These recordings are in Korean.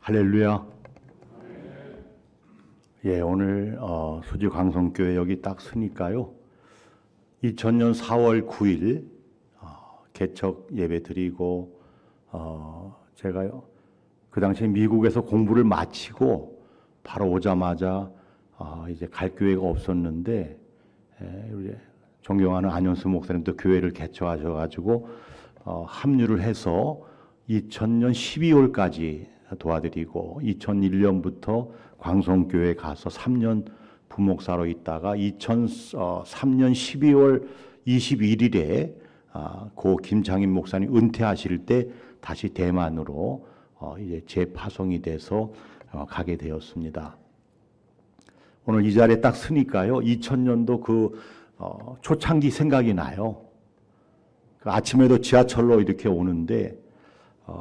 할렐루야. 예, 오늘 수지 광성교회 여기 딱 서니까요. 2000년 4월 9일 개척 예배 드리고 제가 그 당시에 미국에서 공부를 마치고 바로 오자마자 이제 갈 교회가 없었는데 우리 존경하는 안현수 목사님도 교회를 개척하셔가지고 합류를 해서 2000년 12월까지 도와드리고 2001년부터 광성교회 가서 3년 부목사로 있다가 2003년 12월 21일에 고 김창인 목사님 은퇴하실 때 다시 대만으로 이제 재파송이 돼서 가게 되었습니다. 오늘 이 자리에 딱 서니까요. 2000년도 그 초창기 생각이 나요. 그 아침에도 지하철로 이렇게 오는데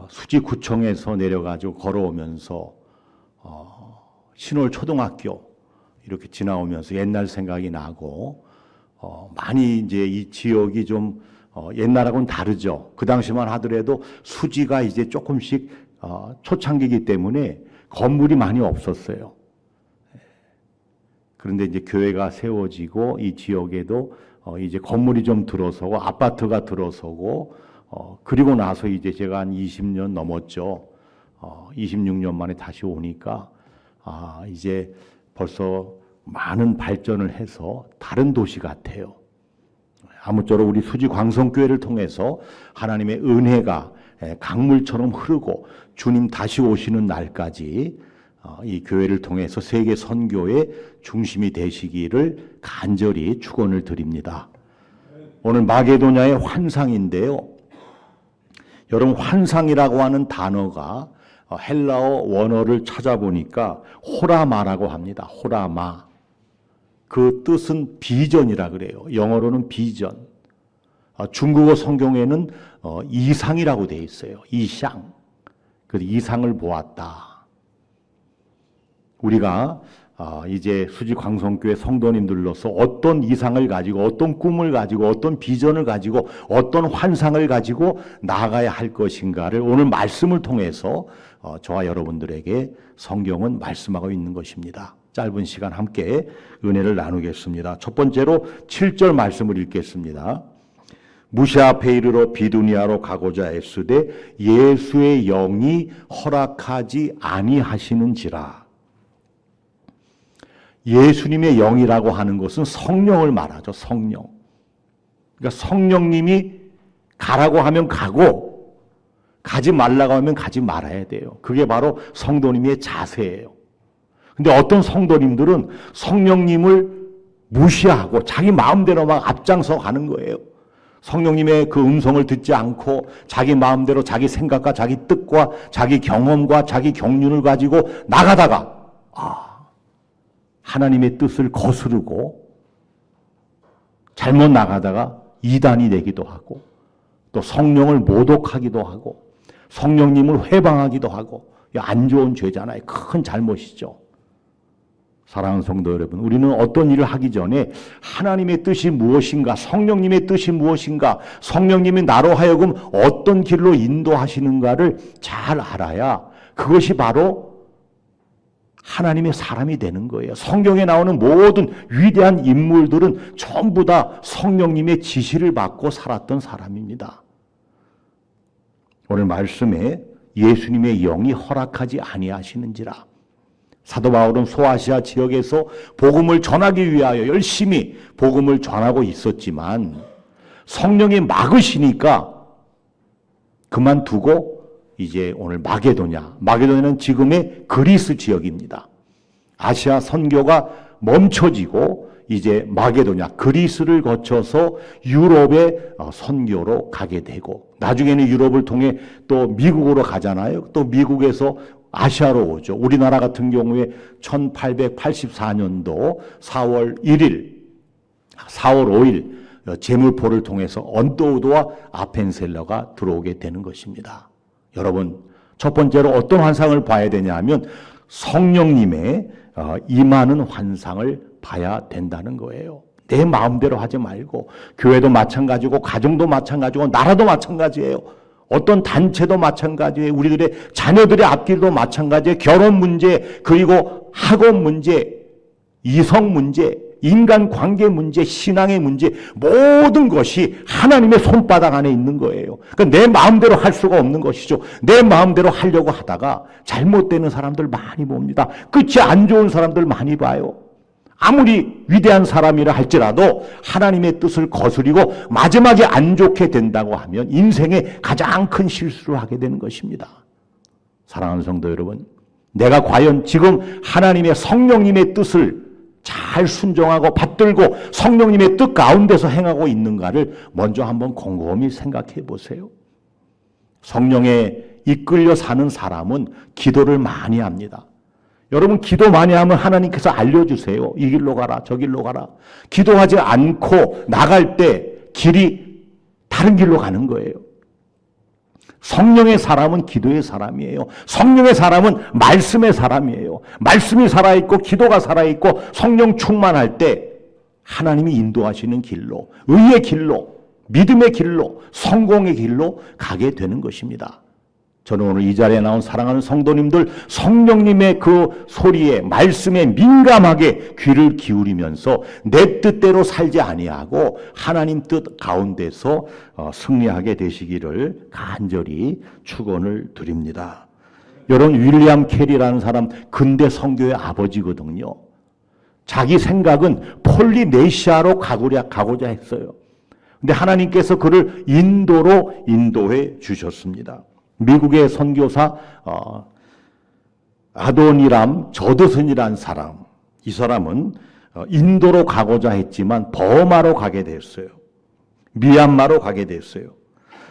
수지구청에서 내려가지고 걸어오면서 신월 초등학교 이렇게 지나오면서 옛날 생각이 나고 많이 이제 이 지역이 좀 옛날하고는 다르죠. 그 당시만 하더라도 수지가 이제 조금씩 초창기이기 때문에 건물이 많이 없었어요. 그런데 이제 교회가 세워지고 이 지역에도 이제 건물이 좀 들어서고 아파트가 들어서고 그리고 나서 이제 제가 한 20년 넘었죠. 26년 만에 다시 오니까 이제 벌써 많은 발전을 해서 다른 도시 같아요. 아무쪼록 우리 수지 광성교회를 통해서 하나님의 은혜가 강물처럼 흐르고 주님 다시 오시는 날까지 이 교회를 통해서 세계 선교의 중심이 되시기를 간절히 축원을 드립니다. 오늘 마게도냐의 환상인데요. 여러분, 환상이라고 하는 단어가 헬라어 원어를 찾아보니까 호라마라고 합니다. 호라마. 그 뜻은 비전이라 그래요. 영어로는 비전. 중국어 성경에는 이상이라고 되어 있어요. 이상. 그 이상을 보았다. 우리가 이제 수지 광성교회 성도님들로서 어떤 이상을 가지고 어떤 꿈을 가지고 어떤 비전을 가지고 어떤 환상을 가지고 나아가야 할 것인가를 오늘 말씀을 통해서 저와 여러분들에게 성경은 말씀하고 있는 것입니다. 짧은 시간 함께 은혜를 나누겠습니다. 첫 번째로 7절 말씀을 읽겠습니다. 무시 앞에 이르러 비두니아로 가고자 애쓰되 예수의 영이 허락하지 아니하시는지라. 예수님의 영이라고 하는 것은 성령을 말하죠. 성령. 그러니까 성령님이 가라고 하면 가고 가지 말라고 하면 가지 말아야 돼요. 그게 바로 성도님의 자세예요. 근데 어떤 성도님들은 성령님을 무시하고 자기 마음대로 막 앞장서 가는 거예요. 성령님의 그 음성을 듣지 않고 자기 마음대로 자기 생각과 자기 뜻과 자기 경험과 자기 경륜을 가지고 나가다가 하나님의 뜻을 거스르고 잘못 나가다가 이단이 되기도 하고 또 성령을 모독하기도 하고 성령님을 회방하기도 하고 안 좋은 죄잖아요. 큰 잘못이죠. 사랑하는 성도 여러분, 우리는 어떤 일을 하기 전에 하나님의 뜻이 무엇인가, 성령님의 뜻이 무엇인가, 성령님이 나로 하여금 어떤 길로 인도하시는가를 잘 알아야 그것이 바로 하나님의 사람이 되는 거예요. 성경에 나오는 모든 위대한 인물들은 전부 다 성령님의 지시를 받고 살았던 사람입니다. 오늘 말씀에 예수님의 영이 허락하지 아니하시는지라. 사도 바울은 소아시아 지역에서 복음을 전하기 위하여 열심히 복음을 전하고 있었지만 성령이 막으시니까 그만두고 이제 오늘 마게도냐는 지금의 그리스 지역입니다. 아시아 선교가 멈춰지고 이제 마게도냐, 그리스를 거쳐서 유럽의 선교로 가게 되고 나중에는 유럽을 통해 또 미국으로 가잖아요. 또 미국에서 아시아로 오죠. 우리나라 같은 경우에 1884년도 4월 5일 제물포를 통해서 언더우드와 아펜셀러가 들어오게 되는 것입니다. 여러분, 첫 번째로 어떤 환상을 봐야 되냐 하면 성령님의 임하는 환상을 봐야 된다는 거예요. 내 마음대로 하지 말고 교회도 마찬가지고 가정도 마찬가지고 나라도 마찬가지예요. 어떤 단체도 마찬가지예요. 우리들의 자녀들의 앞길도 마찬가지예요. 결혼 문제, 그리고 학업 문제, 이성 문제, 인간관계 문제, 신앙의 문제, 모든 것이 하나님의 손바닥 안에 있는 거예요. 그러니까 내 마음대로 할 수가 없는 것이죠. 내 마음대로 하려고 하다가 잘못되는 사람들 많이 봅니다. 끝이 안 좋은 사람들 많이 봐요. 아무리 위대한 사람이라 할지라도 하나님의 뜻을 거스리고 마지막에 안 좋게 된다고 하면 인생의 가장 큰 실수를 하게 되는 것입니다. 사랑하는 성도 여러분, 내가 과연 지금 하나님의 성령님의 뜻을 잘 순종하고 받들고 성령님의 뜻 가운데서 행하고 있는가를 먼저 한번 곰곰이 생각해 보세요. 성령에 이끌려 사는 사람은 기도를 많이 합니다. 여러분, 기도 많이 하면 하나님께서 알려주세요. 이 길로 가라, 저 길로 가라. 기도하지 않고 나갈 때 길이 다른 길로 가는 거예요. 성령의 사람은 기도의 사람이에요. 성령의 사람은 말씀의 사람이에요. 말씀이 살아있고 기도가 살아있고 성령 충만할 때 하나님이 인도하시는 길로, 의의 길로, 믿음의 길로, 성공의 길로 가게 되는 것입니다. 저는 오늘 이 자리에 나온 사랑하는 성도님들, 성령님의 그 소리에, 말씀에 민감하게 귀를 기울이면서 내 뜻대로 살지 아니하고 하나님 뜻 가운데서 승리하게 되시기를 간절히 축원을 드립니다. 여러분, 윌리엄 캐리라는 사람 근대 선교의 아버지거든요. 자기 생각은 폴리네시아로 가고자 했어요. 근데 하나님께서 그를 인도로 인도해 주셨습니다. 미국의 선교사 아도니람 저드슨이라는 사람, 이 사람은 인도로 가고자 했지만 버마로 가게 됐어요. 미얀마로 가게 됐어요.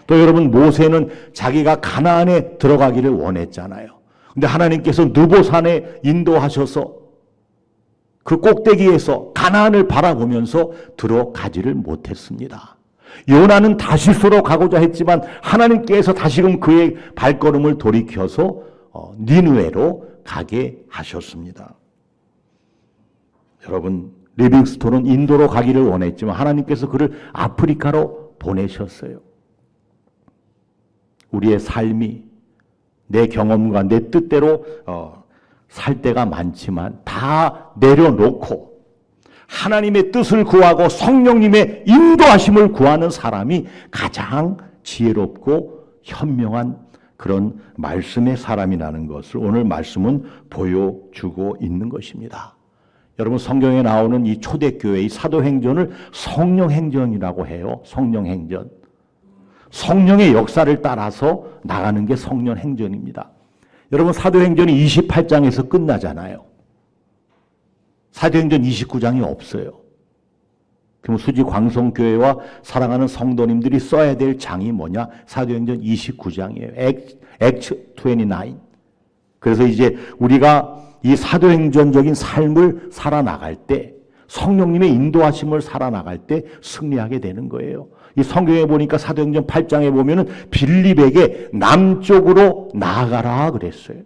또 여러분, 모세는 자기가 가나안에 들어가기를 원했잖아요. 근데 하나님께서 느보산에 인도하셔서 그 꼭대기에서 가나안을 바라보면서 들어가지를 못했습니다. 요나는 다시스로 가고자 했지만 하나님께서 다시금 그의 발걸음을 돌이켜서 니느웨로 가게 하셨습니다. 여러분, 리빙스톤은 인도로 가기를 원했지만 하나님께서 그를 아프리카로 보내셨어요. 우리의 삶이 내 경험과 내 뜻대로 살 때가 많지만 다 내려놓고 하나님의 뜻을 구하고 성령님의 인도하심을 구하는 사람이 가장 지혜롭고 현명한 그런 말씀의 사람이라는 것을 오늘 말씀은 보여주고 있는 것입니다. 여러분, 성경에 나오는 이 초대교회, 이 사도행전을 성령행전이라고 해요. 성령행전. 성령의 역사를 따라서 나가는 게 성령행전입니다. 여러분, 사도행전이 28장에서 끝나잖아요. 사도행전 29장이 없어요. 그럼 수지 광성교회와 사랑하는 성도님들이 써야 될 장이 뭐냐? 사도행전 29장이에요. Acts 29. 그래서 이제 우리가 이 사도행전적인 삶을 살아나갈 때, 성령님의 인도하심을 살아나갈 때 승리하게 되는 거예요. 이 성경에 보니까 사도행전 8장에 보면은 빌립에게 남쪽으로 나아가라 그랬어요.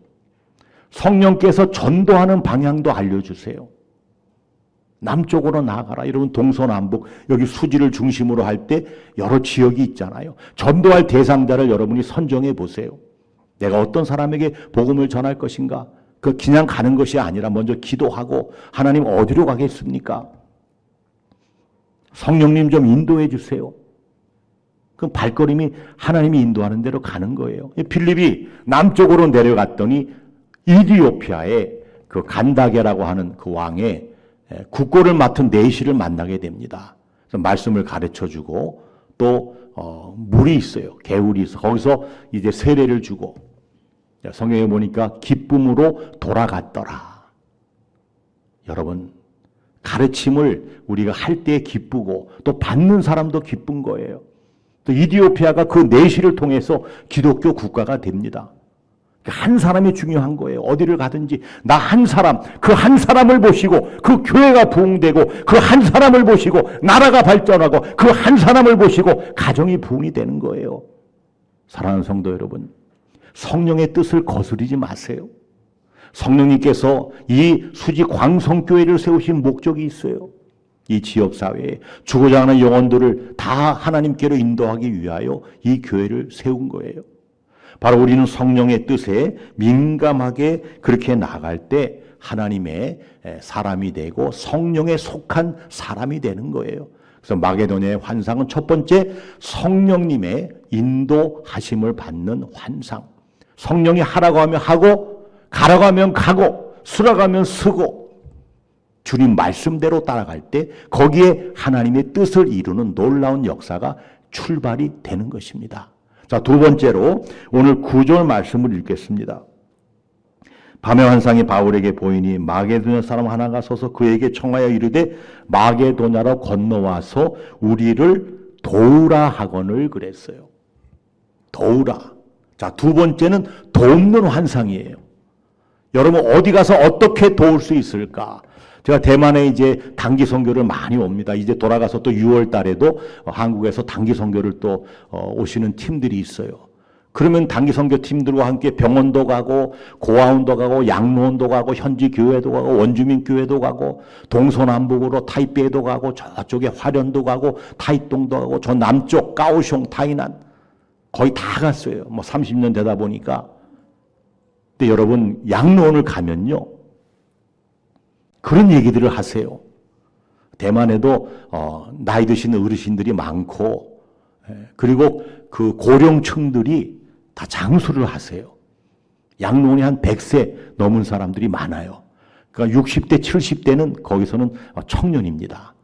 성령께서 전도하는 방향도 알려주세요. 남쪽으로 나아가라. 여러분, 동서남북 여기 수지를 중심으로 할 때 여러 지역이 있잖아요. 전도할 대상자를 여러분이 선정해 보세요. 내가 어떤 사람에게 복음을 전할 것인가? 그 그냥 가는 것이 아니라 먼저 기도하고 하나님 어디로 가겠습니까? 성령님 좀 인도해 주세요. 그 발걸음이 하나님이 인도하는 대로 가는 거예요. 빌립이 남쪽으로 내려갔더니 이디오피아의 그 간다게라고 하는 그 왕의 국고를 맡은 내시를 만나게 됩니다. 그래서 말씀을 가르쳐주고 또 물이 있어요. 개울이 있어. 거기서 이제 세례를 주고 성경에 보니까 기쁨으로 돌아갔더라. 여러분, 가르침을 우리가 할 때 기쁘고 또 받는 사람도 기쁜 거예요. 또 이디오피아가 그 내시를 통해서 기독교 국가가 됩니다. 한 사람이 중요한 거예요. 어디를 가든지 나 한 사람, 그 한 사람을 보시고 그 교회가 부흥되고 그 한 사람을 보시고 나라가 발전하고 그 한 사람을 보시고 가정이 부흥이 되는 거예요. 사랑하는 성도 여러분, 성령의 뜻을 거스르지 마세요. 성령님께서 이 수지 광성교회를 세우신 목적이 있어요. 이 지역사회에 죽어자 하는 영혼들을 다 하나님께로 인도하기 위하여 이 교회를 세운 거예요. 바로 우리는 성령의 뜻에 민감하게 그렇게 나갈 때 하나님의 사람이 되고 성령에 속한 사람이 되는 거예요. 그래서 마게도냐의 환상은 첫 번째 성령님의 인도하심을 받는 환상. 성령이 하라고 하면 하고 가라고 하면 가고 쓰라고 하면 쓰고 주님 말씀대로 따라갈 때 거기에 하나님의 뜻을 이루는 놀라운 역사가 출발이 되는 것입니다. 자, 두 번째로 오늘 9절 말씀을 읽겠습니다. 밤의 환상이 바울에게 보이니 마게도냐 사람 하나가 서서 그에게 청하여 이르되 마게도냐로 건너와서 우리를 도우라 하거늘 그랬어요. 도우라. 자, 두 번째는 돕는 환상이에요. 여러분 어디 가서 어떻게 도울 수 있을까? 제가 대만에 이제 단기 선교를 많이 옵니다. 이제 돌아가서 또 6월 달에도 한국에서 단기 선교를 또 오시는 팀들이 있어요. 그러면 단기 선교 팀들과 함께 병원도 가고 고아원도 가고 양로원도 가고 현지 교회도 가고 원주민 교회도 가고 동서남북으로 타이베이도 가고 저쪽에 화련도 가고 타이동도 가고 저 남쪽 까오숑 타이난 거의 다 갔어요. 뭐 30년 되다 보니까. 근데 여러분 양로원을 가면요. 그런 얘기들을 하세요. 대만에도 나이 드신 어르신들이 많고 그리고 그 고령층들이 다 장수를 하세요. 양로원이 한 100세 넘은 사람들이 많아요. 그러니까 60대, 70대는 거기서는 청년입니다.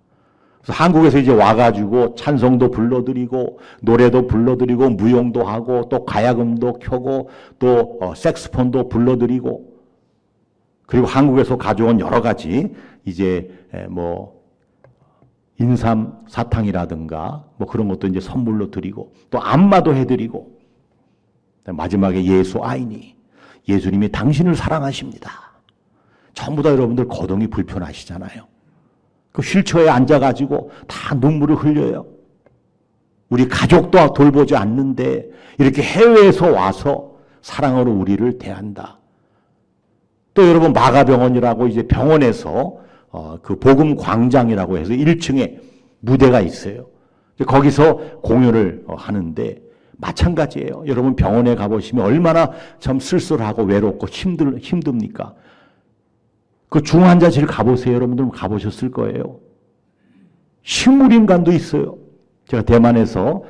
그래서 한국에서 이제 와가지고 찬송도 불러드리고 노래도 불러드리고 무용도 하고 또 가야금도 켜고 또 색스폰도 불러드리고 그리고 한국에서 가져온 여러 가지 이제 뭐 인삼 사탕이라든가 뭐 그런 것도 이제 선물로 드리고 또 안마도 해드리고 마지막에 예수 아이니 예수님이 당신을 사랑하십니다. 전부 다 여러분들 거동이 불편하시잖아요. 그 휠체어에 앉아가지고 다 눈물을 흘려요. 우리 가족도 돌보지 않는데 이렇게 해외에서 와서 사랑으로 우리를 대한다. 또 여러분 마가병원이라고 이제 병원에서 그 복음 광장이라고 해서 1층에 무대가 있어요. 거기서 공연을 하는데 마찬가지예요. 여러분 병원에 가보시면 얼마나 참 쓸쓸하고 외롭고 힘듭니까? 그 중환자실 가보세요. 여러분들 가보셨을 거예요. 식물인간도 있어요. 제가 대만에서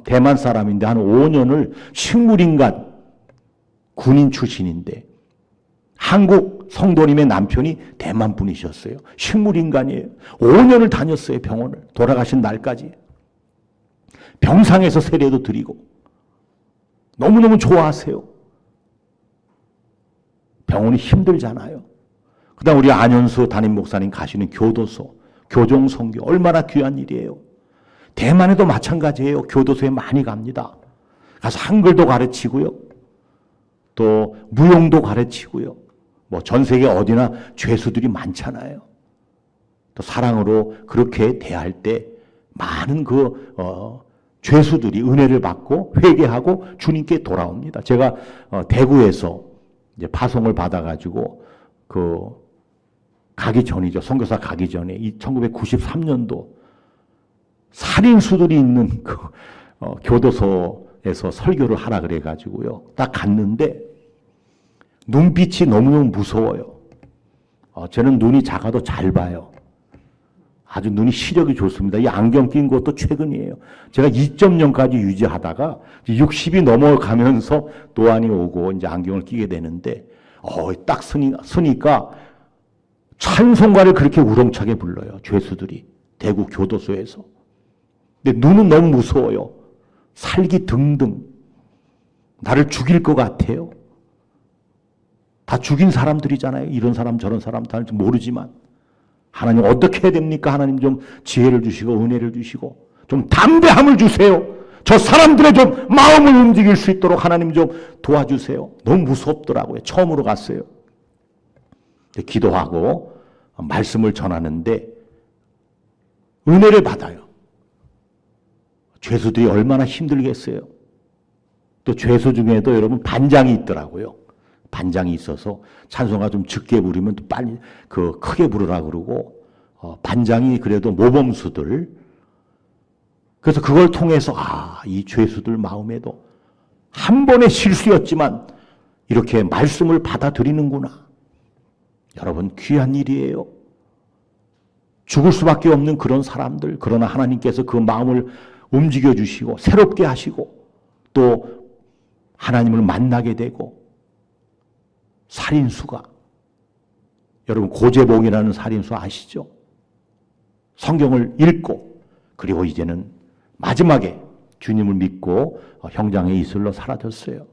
대만 사람인데 한 5년을 식물인간 군인 출신인데 한국 성도님의 남편이 대만 분이셨어요. 식물인간이에요. 5년을 다녔어요. 병원을. 돌아가신 날까지. 병상에서 세례도 드리고 너무너무 좋아하세요. 병원이 힘들잖아요. 그 다음 우리 안현수 담임 목사님 가시는 교도소, 교종선교 얼마나 귀한 일이에요. 대만에도 마찬가지예요. 교도소에 많이 갑니다. 가서 한글도 가르치고요. 또 무용도 가르치고요. 뭐 전 세계 어디나 죄수들이 많잖아요. 또 사랑으로 그렇게 대할 때 많은 죄수들이 은혜를 받고 회개하고 주님께 돌아옵니다. 제가 대구에서 이제 파송을 받아가지고 가기 전이죠. 선교사 가기 전에 1993년도 살인수들이 있는 교도소에서 설교를 하라 그래가지고요. 딱 갔는데 눈빛이 너무너무 무서워요. 저는 눈이 작아도 잘 봐요. 아주 눈이 시력이 좋습니다. 이 안경 낀 것도 최근이에요. 제가 2.0까지 유지하다가 60이 넘어가면서 노안이 오고 이제 안경을 끼게 되는데 딱 서니까 찬송가를 그렇게 우렁차게 불러요. 죄수들이 대구 교도소에서. 근데 눈은 너무 무서워요. 살기 등등. 나를 죽일 것 같아요. 다 죽인 사람들이잖아요. 이런 사람 저런 사람 다 모르지만 하나님 어떻게 해야 됩니까? 하나님 좀 지혜를 주시고 은혜를 주시고 좀 담대함을 주세요. 저 사람들의 좀 마음을 움직일 수 있도록 하나님 좀 도와주세요. 너무 무섭더라고요. 처음으로 갔어요. 기도하고 말씀을 전하는데 은혜를 받아요. 죄수들이 얼마나 힘들겠어요. 또 죄수 중에도 여러분 반장이 있더라고요. 반장이 있어서 찬송가 좀 적게 부르면 또 빨리 크게 부르라 그러고 반장이 그래도 모범수들, 그래서 그걸 통해서 이 죄수들 마음에도 한 번의 실수였지만 이렇게 말씀을 받아들이는구나. 여러분, 귀한 일이에요. 죽을 수밖에 없는 그런 사람들, 그러나 하나님께서 그 마음을 움직여 주시고 새롭게 하시고 또 하나님을 만나게 되고, 살인수가, 여러분 고재봉이라는 살인수 아시죠? 성경을 읽고 그리고 이제는 마지막에 주님을 믿고 형장의 이슬로 사라졌어요.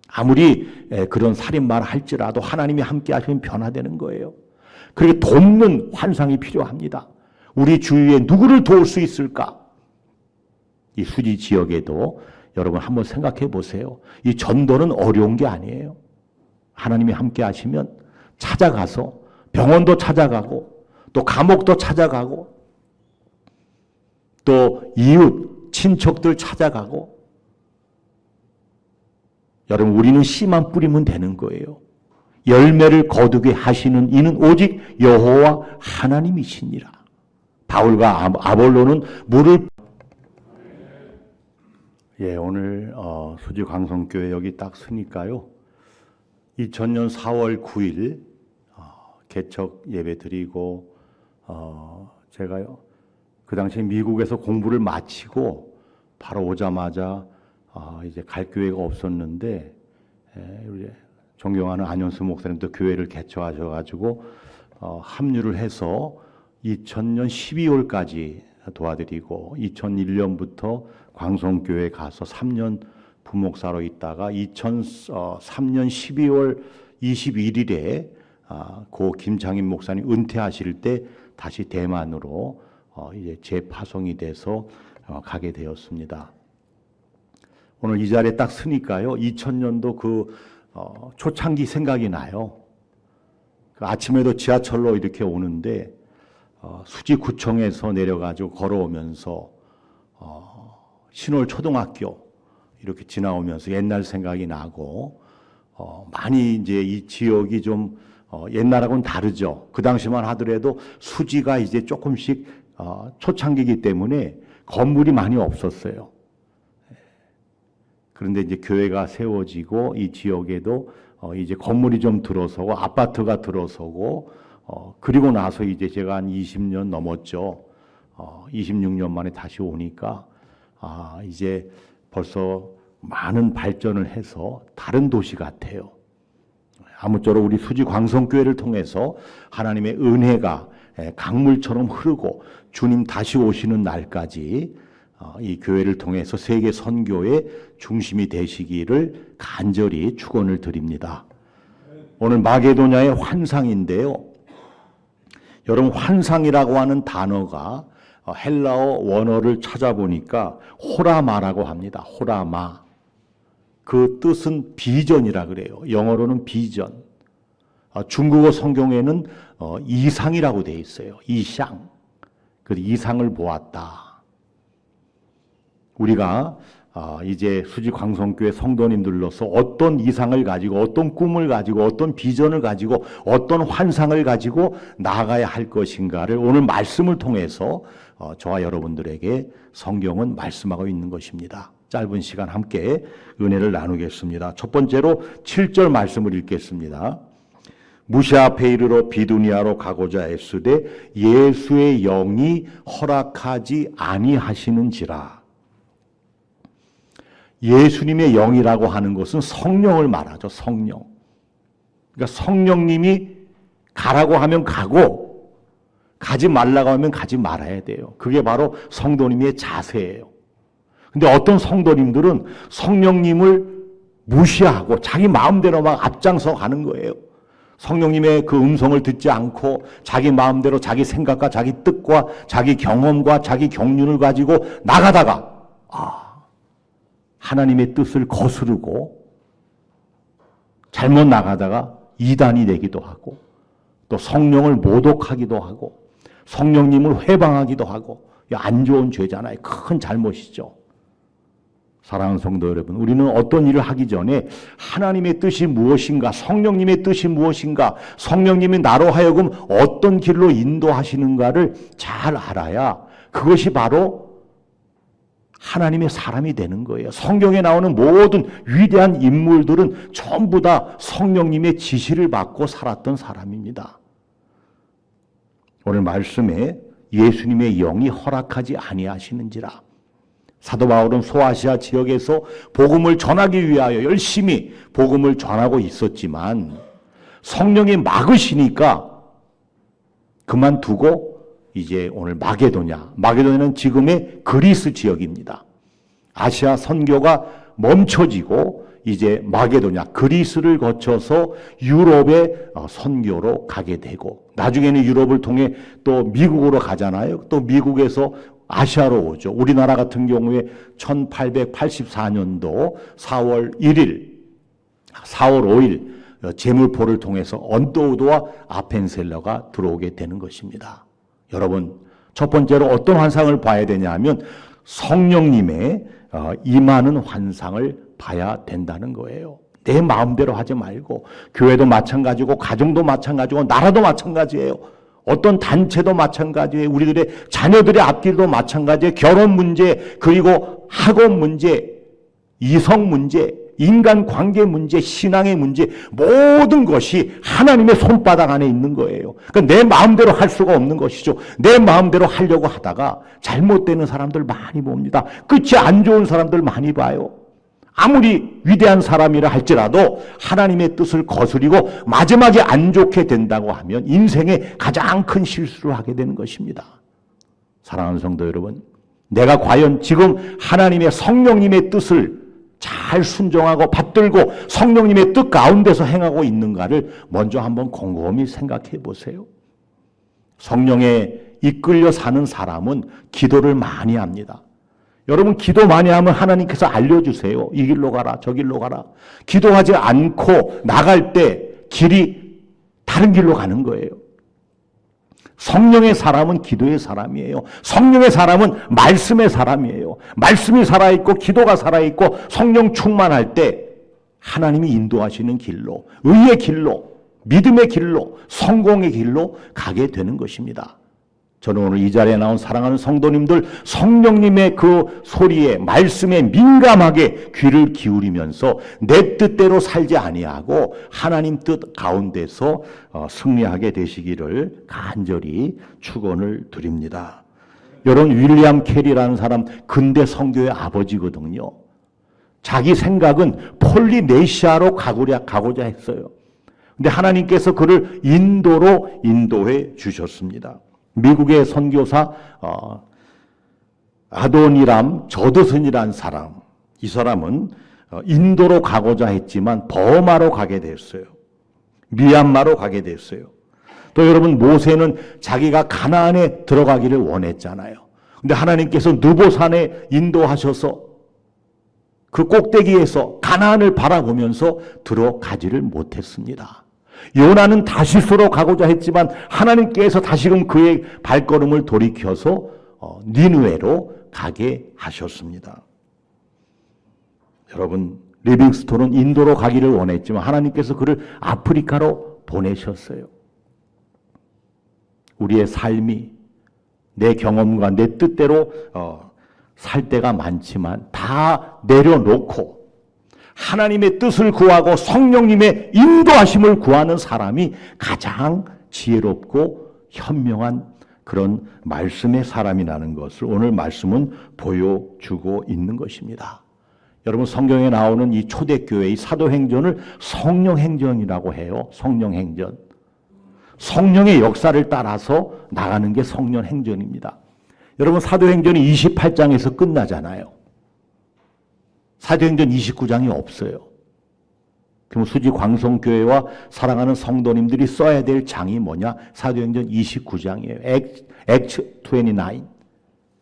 아무리 그런 살인마를 할지라도 하나님이 함께 하시면 변화되는 거예요. 그렇게 돕는 환상이 필요합니다. 우리 주위에 누구를 도울 수 있을까? 이 수지 지역에도 여러분 한번 생각해 보세요. 이 전도는 어려운 게 아니에요. 하나님이 함께 하시면 찾아가서 병원도 찾아가고 또 감옥도 찾아가고 또 이웃, 친척들 찾아가고, 여러분 우리는 씨만 뿌리면 되는 거예요. 열매를 거두게 하시는 이는 오직 여호와 하나님이시니라. 바울과 아볼로는 물을 오늘 수지 광성교회 여기 딱 서니까요. 2000년 4월 9일 개척 예배 드리고 제가요 그 당시에 미국에서 공부를 마치고 바로 오자마자 이제 갈 교회가 없었는데 우리 존경하는 안현수 목사님도 교회를 개척하셔가지고 합류를 해서 2000년 12월까지 도와드리고 2001년부터 광성교회 가서 3년 부목사로 있다가 2003년 12월 21일에 고 김창인 목사님 은퇴하실 때 다시 대만으로 이제 재파송이 돼서 가게 되었습니다. 오늘 이 자리에 딱 서니까요, 2000년도 그 초창기 생각이 나요. 그 아침에도 지하철로 이렇게 오는데 수지구청에서 내려가지고 걸어오면서 신월 초등학교 이렇게 지나오면서 옛날 생각이 나고 많이 이제 이 지역이 좀 옛날하고는 다르죠. 그 당시만 하더라도 수지가 이제 조금씩 초창기이기 때문에 건물이 많이 없었어요. 그런데 이제 교회가 세워지고 이 지역에도 이제 건물이 좀 들어서고 아파트가 들어서고 그리고 나서 이제 제가 한 20년 넘었죠. 26년 만에 다시 오니까 이제 벌써 많은 발전을 해서 다른 도시 같아요. 아무쪼록 우리 수지 광성교회를 통해서 하나님의 은혜가 강물처럼 흐르고 주님 다시 오시는 날까지 이 교회를 통해서 세계 선교의 중심이 되시기를 간절히 축원을 드립니다. 오늘 마게도냐의 환상인데요. 여러분 환상이라고 하는 단어가 헬라어 원어를 찾아보니까 호라마라고 합니다. 호라마. 그 뜻은 비전이라 그래요. 영어로는 비전. 중국어 성경에는 이상이라고 되어 있어요. 이상. 그 이상을 보았다. 우리가 이제 수지 광성교회 성도님들로서 어떤 이상을 가지고 어떤 꿈을 가지고 어떤 비전을 가지고 어떤 환상을 가지고 나아가야 할 것인가를 오늘 말씀을 통해서 저와 여러분들에게 성경은 말씀하고 있는 것입니다. 짧은 시간 함께 은혜를 나누겠습니다. 첫 번째로 7절 말씀을 읽겠습니다. 무시 앞에 이르러 비두니아로 가고자 애쓰되 예수의 영이 허락하지 아니하시는지라. 예수님의 영이라고 하는 것은 성령을 말하죠. 성령. 그러니까 성령님이 가라고 하면 가고 가지 말라고 하면 가지 말아야 돼요. 그게 바로 성도님의 자세예요. 근데 어떤 성도님들은 성령님을 무시하고 자기 마음대로 막 앞장서 가는 거예요. 성령님의 그 음성을 듣지 않고 자기 마음대로 자기 생각과 자기 뜻과 자기 경험과 자기 경륜을 가지고 나가다가 하나님의 뜻을 거스르고 잘못 나가다가 이단이 되기도 하고 또 성령을 모독하기도 하고 성령님을 회방하기도 하고 안 좋은 죄잖아요. 큰 잘못이죠. 사랑하는 성도 여러분, 우리는 어떤 일을 하기 전에 하나님의 뜻이 무엇인가, 성령님의 뜻이 무엇인가, 성령님이 나로 하여금 어떤 길로 인도하시는가를 잘 알아야 그것이 바로 하나님의 사람이 되는 거예요. 성경에 나오는 모든 위대한 인물들은 전부 다 성령님의 지시를 받고 살았던 사람입니다. 오늘 말씀에 예수님의 영이 허락하지 아니하시는지라. 사도 바울은 소아시아 지역에서 복음을 전하기 위하여 열심히 복음을 전하고 있었지만 성령이 막으시니까 그만두고 이제 오늘 마게도냐는 지금의 그리스 지역입니다. 아시아 선교가 멈춰지고 이제 마게도냐, 그리스를 거쳐서 유럽의 선교로 가게 되고 나중에는 유럽을 통해 또 미국으로 가잖아요. 또 미국에서 아시아로 오죠. 우리나라 같은 경우에 1884년도 4월 5일 제물포를 통해서 언더우드와 아펜셀러가 들어오게 되는 것입니다. 여러분, 첫 번째로 어떤 환상을 봐야 되냐 하면 성령님의 임하는 환상을 봐야 된다는 거예요. 내 마음대로 하지 말고, 교회도 마찬가지고 가정도 마찬가지고 나라도 마찬가지예요. 어떤 단체도 마찬가지예요. 우리들의 자녀들의 앞길도 마찬가지예요. 결혼 문제, 그리고 학업 문제, 이성 문제, 인간관계 문제, 신앙의 문제, 모든 것이 하나님의 손바닥 안에 있는 거예요. 그러니까 내 마음대로 할 수가 없는 것이죠. 내 마음대로 하려고 하다가 잘못되는 사람들 많이 봅니다. 끝이 안 좋은 사람들 많이 봐요. 아무리 위대한 사람이라 할지라도 하나님의 뜻을 거스리고 마지막에 안 좋게 된다고 하면 인생의 가장 큰 실수를 하게 되는 것입니다. 사랑하는 성도 여러분, 내가 과연 지금 하나님의 성령님의 뜻을 잘 순종하고 받들고 성령님의 뜻 가운데서 행하고 있는가를 먼저 한번 곰곰이 생각해 보세요. 성령에 이끌려 사는 사람은 기도를 많이 합니다. 여러분, 기도 많이 하면 하나님께서 알려주세요. 이 길로 가라, 저 길로 가라. 기도하지 않고 나갈 때 길이 다른 길로 가는 거예요. 성령의 사람은 기도의 사람이에요. 성령의 사람은 말씀의 사람이에요. 말씀이 살아있고 기도가 살아있고 성령 충만할 때 하나님이 인도하시는 길로, 의의 길로, 믿음의 길로, 성공의 길로 가게 되는 것입니다. 저는 오늘 이 자리에 나온 사랑하는 성도님들, 성령님의 그 소리에, 말씀에 민감하게 귀를 기울이면서 내 뜻대로 살지 아니하고 하나님 뜻 가운데서 승리하게 되시기를 간절히 축원을 드립니다. 여러분, 윌리엄 캐리라는 사람 근대 선교의 아버지거든요. 자기 생각은 폴리네시아로 가고자 했어요. 근데 하나님께서 그를 인도로 인도해 주셨습니다. 미국의 선교사 아도니람 저드슨이라는 사람, 이 사람은 인도로 가고자 했지만 버마로 가게 됐어요. 미얀마로 가게 됐어요. 또 여러분, 모세는 자기가 가나안에 들어가기를 원했잖아요. 근데 하나님께서 느보산에 인도하셔서 그 꼭대기에서 가나안을 바라보면서 들어가지를 못했습니다. 요나는 다시스로 가고자 했지만 하나님께서 다시금 그의 발걸음을 돌이켜서 니느웨로 가게 하셨습니다. 여러분, 리빙스톤은 인도로 가기를 원했지만 하나님께서 그를 아프리카로 보내셨어요. 우리의 삶이 내 경험과 내 뜻대로 살 때가 많지만 다 내려놓고 하나님의 뜻을 구하고 성령님의 인도하심을 구하는 사람이 가장 지혜롭고 현명한 그런 말씀의 사람이라는 것을 오늘 말씀은 보여주고 있는 것입니다. 여러분, 성경에 나오는 이 초대교회의 사도행전을 성령행전이라고 해요. 성령행전. 성령의 역사를 따라서 나가는 게 성령행전입니다. 여러분, 사도행전이 28장에서 끝나잖아요. 사도행전 29장이 없어요. 그럼 수지 광성교회와 사랑하는 성도님들이 써야 될 장이 뭐냐? 사도행전 29장이에요. Acts 29.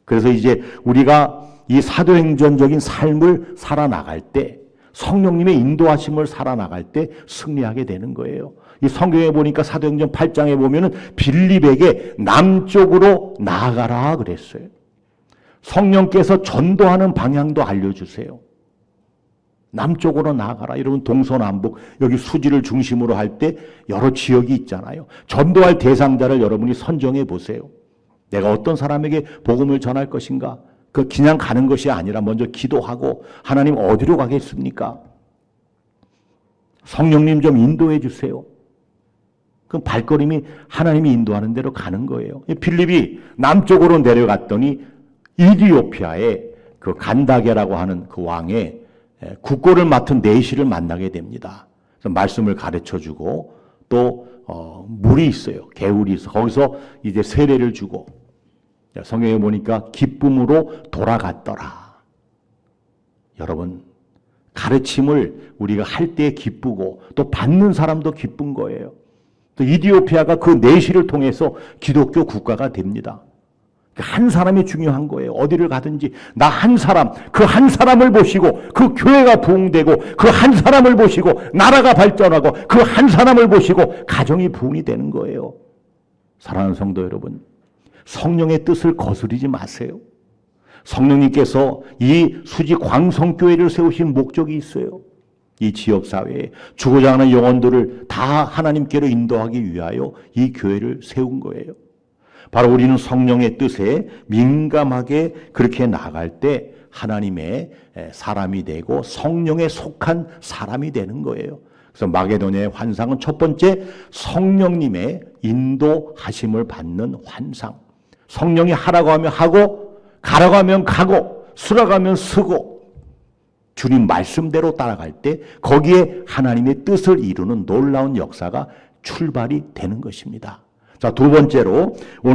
그래서 이제 우리가 이 사도행전적인 삶을 살아나갈 때, 성령님의 인도하심을 살아나갈 때 승리하게 되는 거예요. 이 성경에 보니까 사도행전 8장에 보면은 빌립에게 남쪽으로 나아가라 그랬어요. 성령께서 전도하는 방향도 알려주세요. 남쪽으로 나아가라. 여러분 동서남북 여기 수지를 중심으로 할 때 여러 지역이 있잖아요. 전도할 대상자를 여러분이 선정해 보세요. 내가 어떤 사람에게 복음을 전할 것인가? 그냥 가는 것이 아니라 먼저 기도하고 하나님 어디로 가겠습니까? 성령님 좀 인도해 주세요. 그 발걸음이 하나님이 인도하는 대로 가는 거예요. 빌립이 남쪽으로 내려갔더니 이디오피아의 그 간다게라고 하는 그 왕의 국고를 맡은 내시를 만나게 됩니다. 그래서 말씀을 가르쳐 주고 또 물이 있어요. 개울이 있어. 거기서 이제 세례를 주고 성경에 보니까 기쁨으로 돌아갔더라. 여러분 가르침을 우리가 할 때 기쁘고 또 받는 사람도 기쁜 거예요. 또 이디오피아가 그 내시를 통해서 기독교 국가가 됩니다. 한 사람이 중요한 거예요. 어디를 가든지 나 한 사람, 그 한 사람을 보시고 그 교회가 부흥되고 그 한 사람을 보시고 나라가 발전하고 그 한 사람을 보시고 가정이 부흥이 되는 거예요. 사랑하는 성도 여러분, 성령의 뜻을 거스르지 마세요. 성령님께서 이 수지 광성교회를 세우신 목적이 있어요. 이 지역사회에 죽어자 하는 영혼들을 다 하나님께로 인도하기 위하여 이 교회를 세운 거예요. 바로 우리는 성령의 뜻에 민감하게 그렇게 나갈 때 하나님의 사람이 되고 성령에 속한 사람이 되는 거예요. 그래서 마게도냐의 환상은 첫 번째 성령님의 인도하심을 받는 환상. 성령이 하라고 하면 하고 가라고 하면 가고 쓰라고 하면 쓰고 주님 말씀대로 따라갈 때 거기에 하나님의 뜻을 이루는 놀라운 역사가 출발이 되는 것입니다. 자, 두 번째로